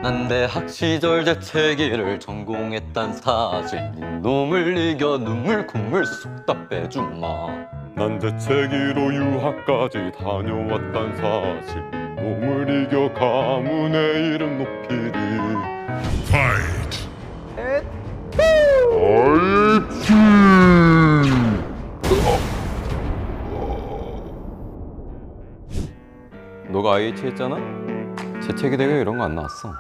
난 대학 시절 재채기를 전공했단 사실 놈을 이겨 눈물 콧물 쏙 다 빼주마. 난 재채기로 유학까지 다녀왔단 사실 놈을 이겨 가문의 이름 높이리. 파이트! 너가 IH 했잖아? 재채기 대회 이런 거 안 나왔어.